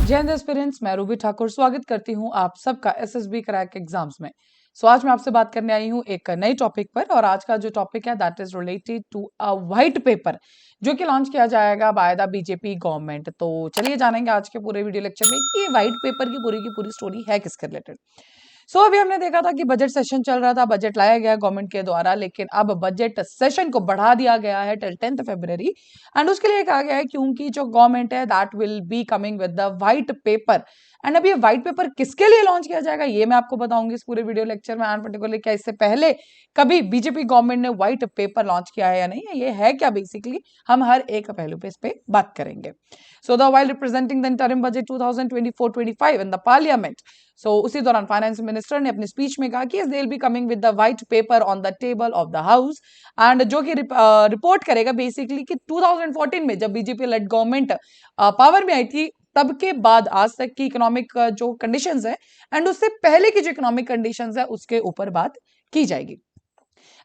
जय हिंद एस्पिरेंट्स, मैं रूबी ठाकुर स्वागत करती हूं आप सबका एसएसबी क्रैक एग्जाम्स में। आज मैं आपसे बात करने आई हूं एक नई टॉपिक पर, और आज का जो टॉपिक है that is related to a white paper जो कि लॉन्च किया जाएगा बाय द बीजेपी गवर्नमेंट। तो चलिए जानेंगे आज के पूरे वीडियो लेक्चर में कि ये व्हाइट पेपर की पूरी स्टोरी है किसके रिलेटेड। अभी हमने देखा था कि बजट सेशन चल रहा था, बजट लाया गया गवर्नमेंट के द्वारा, लेकिन अब बजट सेशन को बढ़ा दिया गया है टिल 10th फरवरी। एंड उसके लिए कहा गया है क्योंकि जो गवर्नमेंट है that will be coming with the white paper. And अब ये व्हाइट पेपर किसके लिए लॉन्च किया जाएगा ये मैं आपको बताऊंगी इस पूरे वीडियो लेक्चर में। एंड पर्टिकुलरली क्या इससे पहले कभी बीजेपी गवर्नमेंट ने व्हाइट पेपर लॉन्च किया है या नहीं, ये है क्या बेसिकली, हम हर एक पहलू पे इस पे बात करेंगे। While representing the interim budget 2024-25 in the parliament, उसी दौरान फाइनेंस मिनिस्टर ने अपनी स्पीच में कहा कि they will be coming with the white paper on the table of the house, and जो कि रिपोर्ट करेगा बेसिकली कि 2014 में जब बीजेपी लेड गवर्नमेंट पावर में आई थी तब के बाद आज तक की इकोनॉमिक जो कंडीशंस है एंड उससे पहले की जो इकोनॉमिक कंडीशंस है उसके ऊपर बात की जाएगी।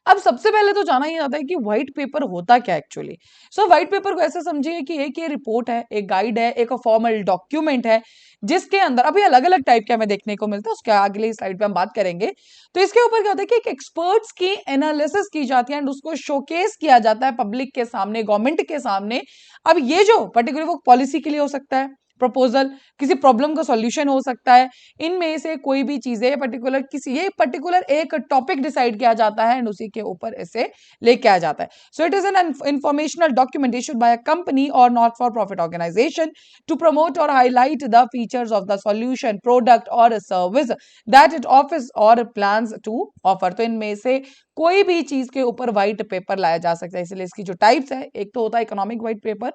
अब सबसे पहले तो जाना ही जाता है कि व्हाइट पेपर होता क्या एक्चुअली। व्हाइट पेपर को ऐसे समझिए कि एक ये रिपोर्ट है, एक गाइड है, एक फॉर्मल डॉक्यूमेंट है जिसके अंदर अभी अलग अलग टाइप के हमें देखने को मिलता है, उसके अगली स्लाइड पे हम बात करेंगे। तो इसके ऊपर क्या होता है कि एक एक्सपर्ट्स की एनालिसिस की जाती है एंड उसको शोकेस किया जाता है पब्लिक के सामने, गवर्नमेंट के सामने। अब ये जो पर्टिकुलर वो पॉलिसी के लिए हो सकता है, प्रपोजल किसी प्रॉब्लम का सॉल्यूशन हो सकता है, इनमें से कोई भी चीजें पर्टिकुलर किसी ये पर्टिकुलर एक टॉपिक डिसाइड किया जाता है एंड उसी के ऊपर इसे लेके आया जाता है। It is an informational document issued by a company or not for profit organisation to promote or highlight the features of the solution, product or service that it offers or plans to offer. तो इनमें से कोई भी चीज के ऊपर white paper लाया जा सकता है। इसलिए इसकी जो टाइप्स है, एक तो होता है economic white paper,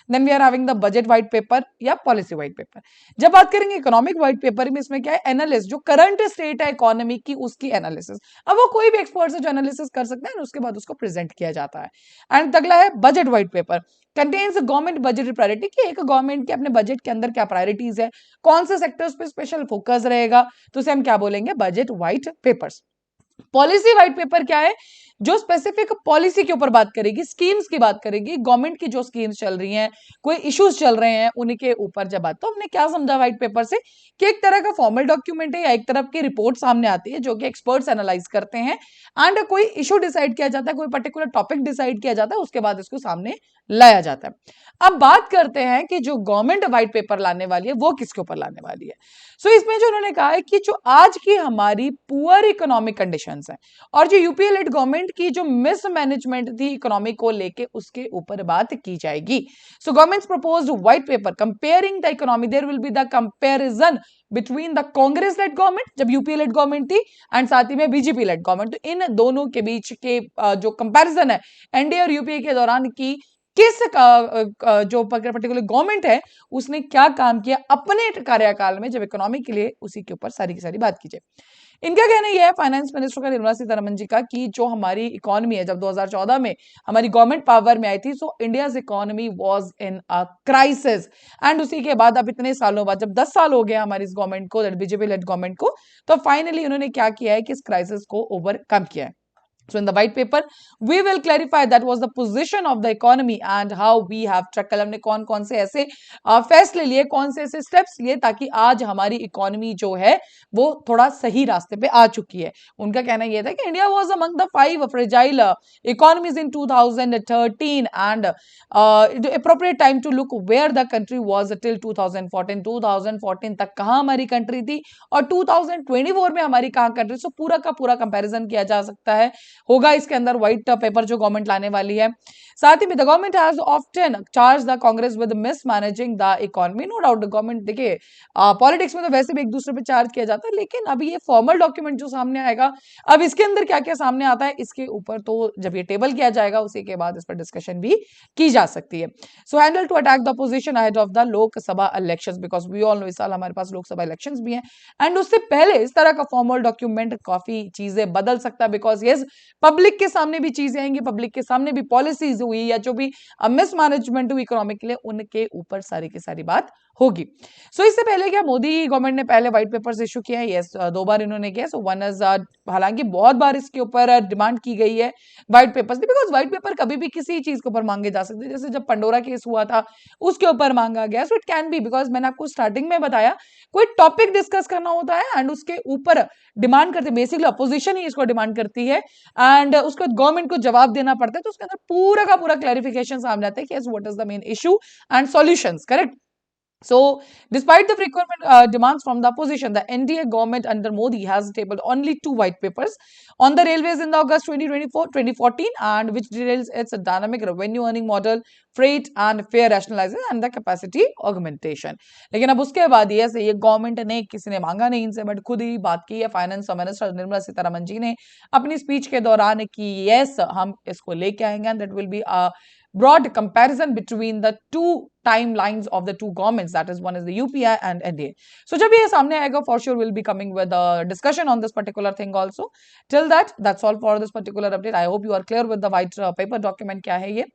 then we are having the budget white paper या पॉलिसी व्हाइट पेपर। जब बात करेंगे इकोनॉमिक व्हाइट पेपर में, इसमें क्या है, एनालिस्ट जो करंट स्टेट है इकोनॉमी की उसकी एनालिसिस। अब वो कोई भी एक्सपर्ट है जो एनालिसिस कर सकता है, उसके बाद उसको प्रेजेंट किया जाता है। एंड अगला है budget white paper, contains government budget priority, कि एक गवर्नमेंट के अपने बजट के अंदर क्या प्रायोरिटीज है, कौन से सेक्टर्स पे स्पेशल फोकस रहेगा, तो उसे हम क्या बोलेंगे, budget white papers. Policy white paper क्या है, जो स्पेसिफिक पॉलिसी के ऊपर बात करेगी, स्कीम्स की बात करेगी, गवर्नमेंट की जो स्कीम्स चल रही हैं, कोई इश्यूज चल रहे हैं उनके ऊपर जब बात। तो हमने क्या समझा व्हाइट पेपर से कि एक तरह का फॉर्मल डॉक्यूमेंट है या एक तरफ की रिपोर्ट सामने आती है जो कि एक्सपर्ट्स एनालाइज करते हैं एंड कोई इशू डिसाइड किया जाता है, कोई पर्टिकुलर टॉपिक डिसाइड किया जाता है, उसके बाद इसको सामने लाया जाता है। अब बात करते हैं कि जो गवर्नमेंट व्हाइट पेपर लाने वाली है वो किसके ऊपर लाने वाली है। इसमें जो उन्होंने कहा है कि जो आज की हमारी पुअर इकोनॉमिक कंडीशंस है और जो यूपीए लेड गवर्नमेंट की जो मिसमैनेजमेंट थी इकोनॉमी को लेके, उसके ऊपर बात की जाएगी। Government's proposed white paper comparing the economy, there will be the comparison between the Congress led government जब यूपीए लेड गवर्नमेंट थी एंड साथ ही में बीजेपी लेड गवर्नमेंट। तो इन दोनों के बीच के जो कंपैरिजन है एनडीए और यूपीए के दौरान की किस जो पर्टिकुलर गवर्नमेंट है उसने क्या काम किया अपने कार्यकाल में जब इकोनॉमी के लिए, उसी के ऊपर सारी की सारी बात कीजिए। इनका कहना यह है, फाइनेंस मिनिस्टर का, निर्मला सीतारमण जी का, कि जो हमारी इकोनॉमी है जब 2014 में हमारी गवर्नमेंट पावर में आई थी, India's economy was in a crisis. And उसी के बाद अब इतने सालों बाद जब 10 साल हो गया हमारी इस गवर्नमेंट को, बीजेपी लेड गवर्नमेंट को, तो फाइनली उन्होंने क्या किया है कि इस क्राइसिस को ओवरकम किया है। in the white paper we will clarify that was the position of the economy and how we have tackled, हमने कौन कौन से ऐसे फैसले लिए, कौन से ऐसे स्टेप्स लिए ताकि आज हमारी इकोनॉमी जो है वो थोड़ा सही रास्ते पे आ चुकी है। उनका कहना यह था कि India was among the 5 fragile economies in 2013 and appropriate time to look where the country was till 2014 तक कहां हमारी कंट्री थी और 2024 में हमारी कहां कंट्री। सो पूरा का पूरा कंपैरिजन किया जा सकता है, होगा इसके अंदर व्हाइट पेपर जो गवर्नमेंट लाने वाली है। साथ ही में the government has often charge the Congress with mismanaging the economy. No doubt government, देखिए पॉलिटिक्स में तो वैसे भी एक दूसरे पे चार्ज किया जाता है, लेकिन अभी ये फॉर्मल डॉक्यूमेंट जो सामने आएगा, अब इसके अंदर क्या क्या सामने आता है इसके ऊपर तो जब ये टेबल किया जाएगा उसी के बाद इस पर डिस्कशन भी की जा सकती है। Handle to attack the opposition ahead of the Lok Sabha elections, because we all know इस साल हमारे पास लोकसभा इलेक्शंस भी हैं एंड उससे पहले इस तरह का फॉर्मल डॉक्यूमेंट काफी चीजें बदल सकता है, बिकॉज यस पब्लिक के सामने भी चीजें आएंगी, पब्लिक के सामने भी पॉलिसीज हुई या जो भी मिसमैनेजमेंट हुई इकोनॉमिक के लिए, उनके ऊपर सारी की सारी बात होगी। सो इससे पहले क्या मोदी गवर्नमेंट ने पहले व्हाइट पेपर्स इशू किया है? यस, 2 बार इन्होंने किया। सो वन इज, हालांकि बहुत बार इसके ऊपर डिमांड की गई है व्हाइट पेपर्स की, बिकॉज व्हाइट पेपर कभी भी किसी चीज के ऊपर मांगे जा सकते हैं। जैसे जब पंडोरा केस हुआ था उसके ऊपर मांगा गया। So it can be, because मैंने आपको स्टार्टिंग में बताया कोई टॉपिक डिस्कस करना होता है एंड उसके ऊपर डिमांड करते, बेसिकली अपोजिशन ही इसको डिमांड करती है एंड उसके बाद गवर्नमेंट को जवाब देना पड़ता है। तो उसके अंदर पूरा का पूरा क्लैरिफिकेशन सामने आता है कि what is the main issue and solutions, correct? So, despite the frequent demands from the opposition, the NDA government under Modi has tabled only 2 white papers on the railways in the August 2014, and which details its dynamic revenue earning model, freight and fare rationalization and the capacity augmentation. लेकिन अब उसके बाद ये government ने, किसी ने मांगा नहीं इनसे, बट खुद ही बात की है फाइनेंस मिनिस्टर निर्मला सीतारमन जी ने अपनी स्पीच के दौरान कि यस हम इसको लेके आएंगे and that will be a broad comparison between the two timelines of the two governments, that is one is the UPI and NDA. So जब ये सामने आएगा, for sure we'll be coming with a discussion on this particular thing also. Till that, that's all for this particular update. I hope you are clear with the white paper document क्या है ये.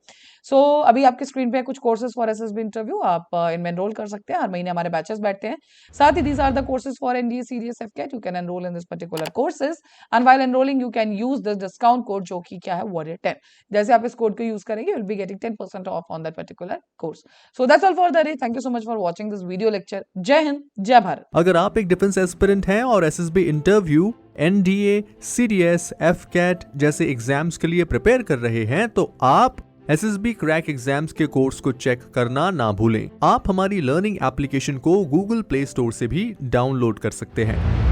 So अभी आपके screen पे कुछ courses for SSB interview, आप इनमें enrol कर सकते हैं। हर महीने हमारे बैचेस बैठते हैं। साथ ही these are the courses for NDA CDS FCAT. You can enroll in this particular courses and while enrolling you can use this discount code जो कि क्या है warrior 10. जैसे आप इस कोड को यूज करेंगे you will be getting 10% off on that particular course. So that's all for the day. Thank you so much for watching this video lecture. जय हिंद, जय भारत। अगर आप एक डिफेंस एस्पिरेंट हैं और SSB interview, NDA, CDS, AFCAT जैसे exams के लिए प्रिपेयर कर रहे हैं तो आप एसएसबी क्रैक एग्जाम्स के कोर्स को चेक करना ना भूलें। आप हमारी लर्निंग एप्लीकेशन को गूगल प्ले स्टोर से भी डाउनलोड कर सकते हैं।